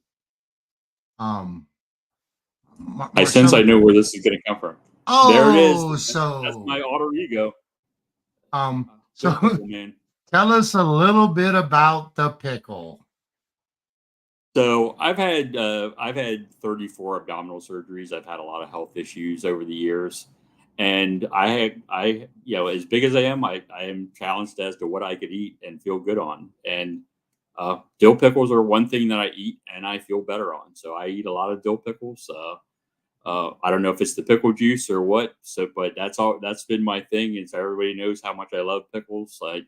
I sense I know where this is going to come from. Oh, there it is. That's so my alter ego. so Pickle, man. Tell us a little bit about the pickle. So I've had 34 abdominal surgeries. I've had a lot of health issues over the years, and as big as I am challenged as to what I could eat and feel good on. And dill pickles are one thing that I eat and I feel better on. So I eat a lot of dill pickles. I don't know if it's the pickle juice or what. So, but that's been my thing. And so everybody knows how much I love pickles. I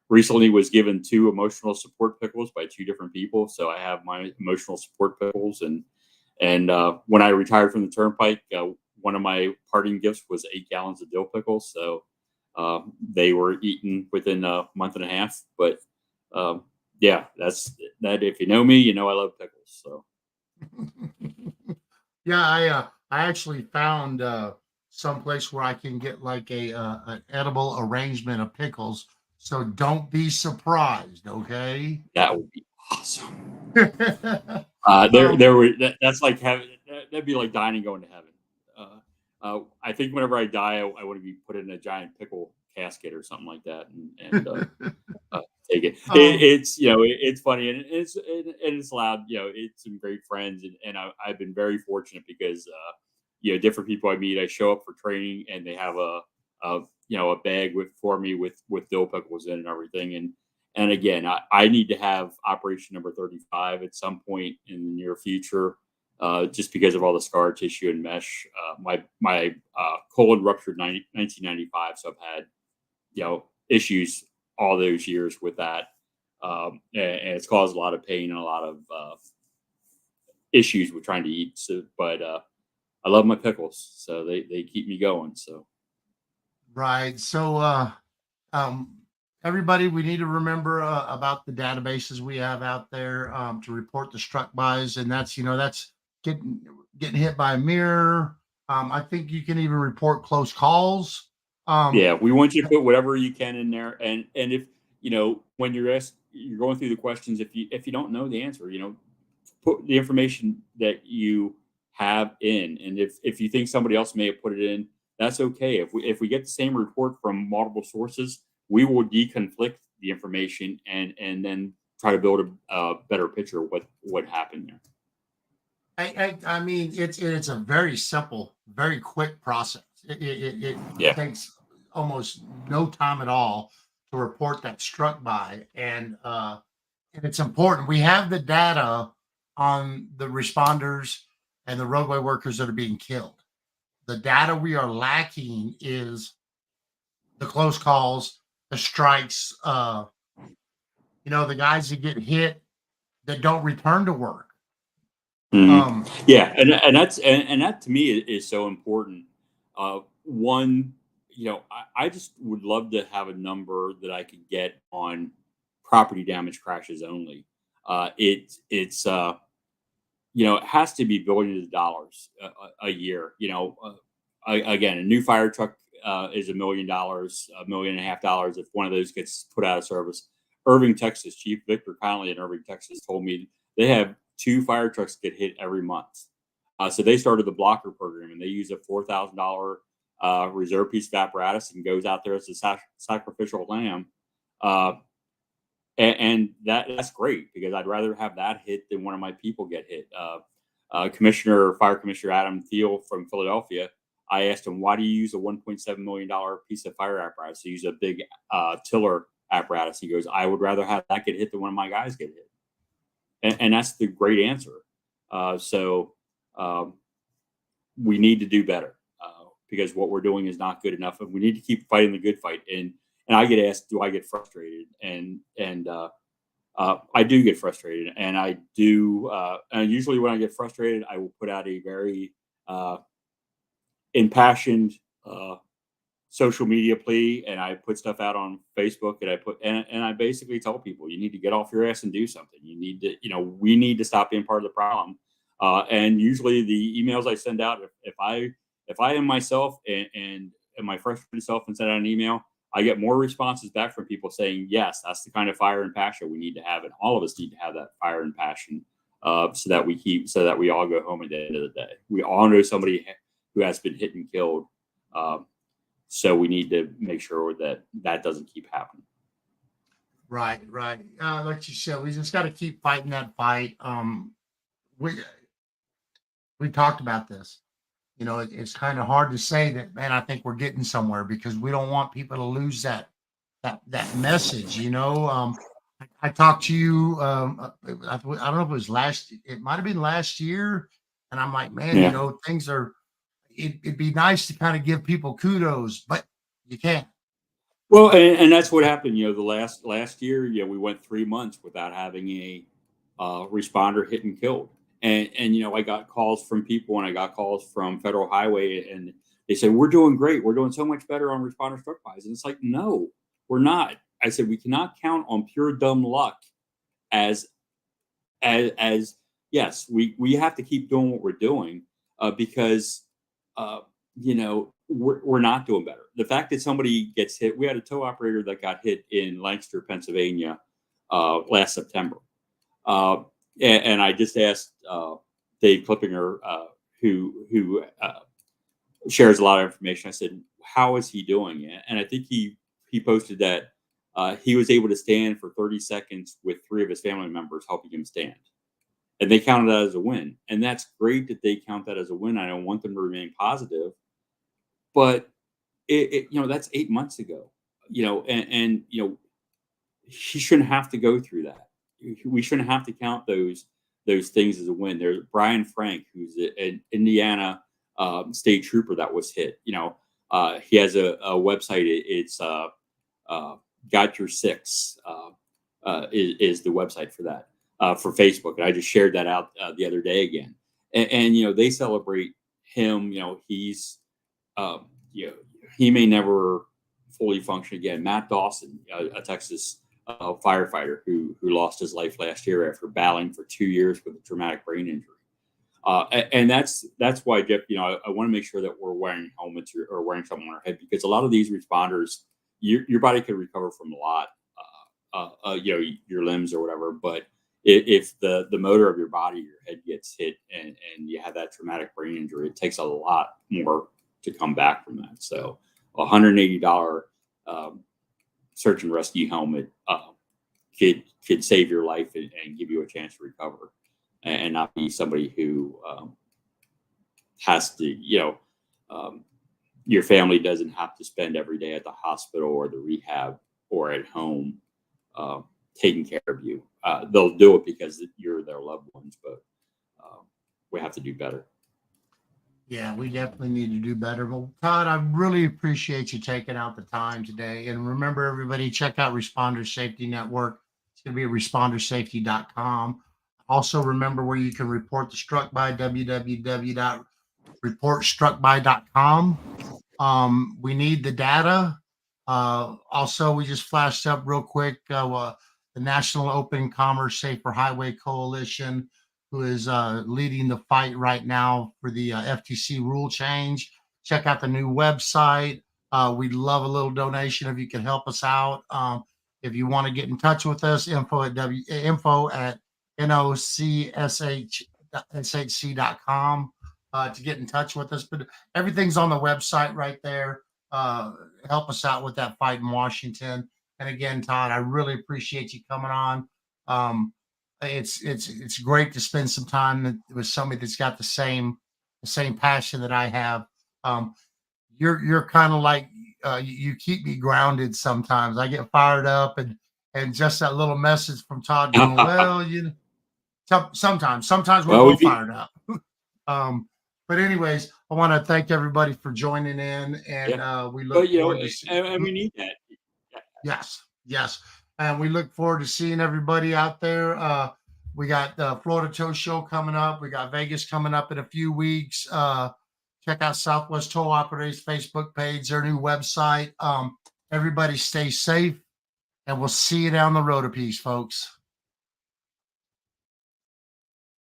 recently was given 2 emotional support pickles by 2 different people. So I have my emotional support pickles, and when I retired from the turnpike, one of my parting gifts was 8 gallons of dill pickles. So they were eaten within a month and a half. But yeah, that's that. If you know me, you know I love pickles. So Yeah, I actually found someplace where I can get like an edible arrangement of pickles. So don't be surprised, okay? that would be awesome. Um, That's like that'd be like dying and going to heaven. I think whenever I die, I want to be put in a giant pickle casket or something like that, and take it. It's funny, and it's loud. It's some great friends, and I've been very fortunate because different people I meet, I show up for training, and they have a bag for me with dill pickles in and everything. And again, I need to have operation number 35 at some point in the near future, just because of all the scar tissue and mesh. My colon ruptured 1995, so I've had issues all those years with that, and it's caused a lot of pain and a lot of issues with trying to eat. So, but I love my pickles, so they keep me going. So. right. So everybody, we need to remember about the databases we have out there to report the struck bys, and that's getting hit by a mirror. I think you can even report close calls. Yeah, we want you to put whatever you can in there, and if when you're going through the questions, if you don't know the answer, put the information that you have in, and if you think somebody else may have put it in, that's okay. If we get the same report from multiple sources, we will deconflict the information and then try to build a better picture of what happened there. I mean, it's a very simple, very quick process. It Yeah. takes almost no time at all to report that struck by, and it's important. We have the data on the responders and the roadway workers that are being killed. The data we are lacking is the close calls, the strikes, the guys that get hit that don't return to work. Yeah, and that to me is so important. One, I just would love to have a number that I could get on property damage crashes only. It's it has to be billions of dollars a year. Again, a new fire truck is $1 million, $1.5 million if one of those gets put out of service. Irving, Texas, Chief Victor Connolly in Irving, Texas told me they have 2 fire trucks get hit every month. So they started the blocker program, and they use a $4,000 reserve piece of apparatus and goes out there as a sacrificial lamb. And that's great, because I'd rather have that hit than one of my people get hit. Fire Commissioner Adam Thiel from Philadelphia, I asked him, why do you use a $1.7 million piece of fire apparatus? You use a big tiller apparatus. He goes, I would rather have that get hit than one of my guys get hit. And that's the great answer. So we need to do better, because what we're doing is not good enough, and we need to keep fighting the good fight. And I get asked, do I get frustrated? And I do get frustrated, and I do. And usually when I get frustrated, I will put out a very impassioned social media plea, and I put stuff out on Facebook, and I basically tell people, you need to get off your ass and do something. You need to, we need to stop being part of the problem. And usually the emails I send out, if I am myself and my frustrated self and send out an email, I get more responses back from people saying, yes, that's the kind of fire and passion we need to have. And all of us need to have that fire and passion, so that we all go home at the end of the day. We all know somebody who has been hit and killed. So we need to make sure that doesn't keep happening. Right. Like you said, we just got to keep fighting that fight. We talked about this. It's kind of hard to say that, man, I think we're getting somewhere, because we don't want people to lose that message. I talked to you. I don't know if it was it might've been last year. And I'm like, man, Yeah. things are, it'd be nice to kind of give people kudos, but you can't. Well, and that's what happened. The last year, we went 3 months without having a responder hit and killed. And I got calls from people, and I got calls from Federal Highway, and they said, we're doing great. We're doing so much better on responder struck bys. And it's like, no, we're not. I said, we cannot count on pure dumb luck as yes, we have to keep doing what we're doing, because we're not doing better. The fact that somebody gets hit, we had a tow operator that got hit in Lancaster, Pennsylvania, last September. And I just asked Dave Klippinger, who shares a lot of information. I said, how is he doing? And I think he posted that he was able to stand for 30 seconds with 3 of his family members helping him stand. And they counted that as a win. And that's great that they count that as a win. I don't want them to remain positive. But that's 8 months ago. And he shouldn't have to go through that. We shouldn't have to count those things as a win. There's Brian Frank, who's an Indiana state trooper that was hit. He has a website. It's Got Your Six is the website for that, for Facebook. And I just shared that out the other day again. And they celebrate him. He's he may never fully function again. Matt Dawson, a Texas firefighter who lost his life last year after battling for 2 years with a traumatic brain injury. And that's why, Jeff, I want to make sure that we're wearing helmets or wearing something on our head, because a lot of these responders, your body could recover from a lot, your limbs or whatever. But if the motor of your body, your head gets hit and you have that traumatic brain injury, it takes a lot more to come back from that. So $180 search and rescue helmet could save your life and give you a chance to recover, and not be somebody who has to, your family doesn't have to spend every day at the hospital or the rehab or at home, taking care of you. They'll do it because you're their loved ones, but we have to do better. Yeah, we definitely need to do better. Well, Todd, I really appreciate you taking out the time today. And remember, everybody, check out Responder Safety Network. It's going to be at respondersafety.com. Also, remember where you can report the struck by, www.reportstruckby.com. We need the data. Also, we just flashed up real quick the National Open Commerce Safer Highway Coalition, who is leading the fight right now for the FTC rule change. Check out the new website. We'd love a little donation if you can help us out. If you want to get in touch with us, info at nocshc.com to get in touch with us. But everything's on the website right there. Help us out with that fight in Washington. And again, Todd, I really appreciate you coming on. It's great to spend some time with somebody that's got the same passion that I have. You're kind of like you keep me grounded sometimes. I get fired up and just that little message from Todd going, well, sometimes we're both fired up. But anyways, I want to thank everybody for joining in, and we look forward to and we need that. Yes. And we look forward to seeing everybody out there. We got the Florida Tow Show coming up. We got Vegas coming up in a few weeks. Check out Southwest Tow Operators Facebook page, their new website. Everybody stay safe, and we'll see you down the road a piece, folks.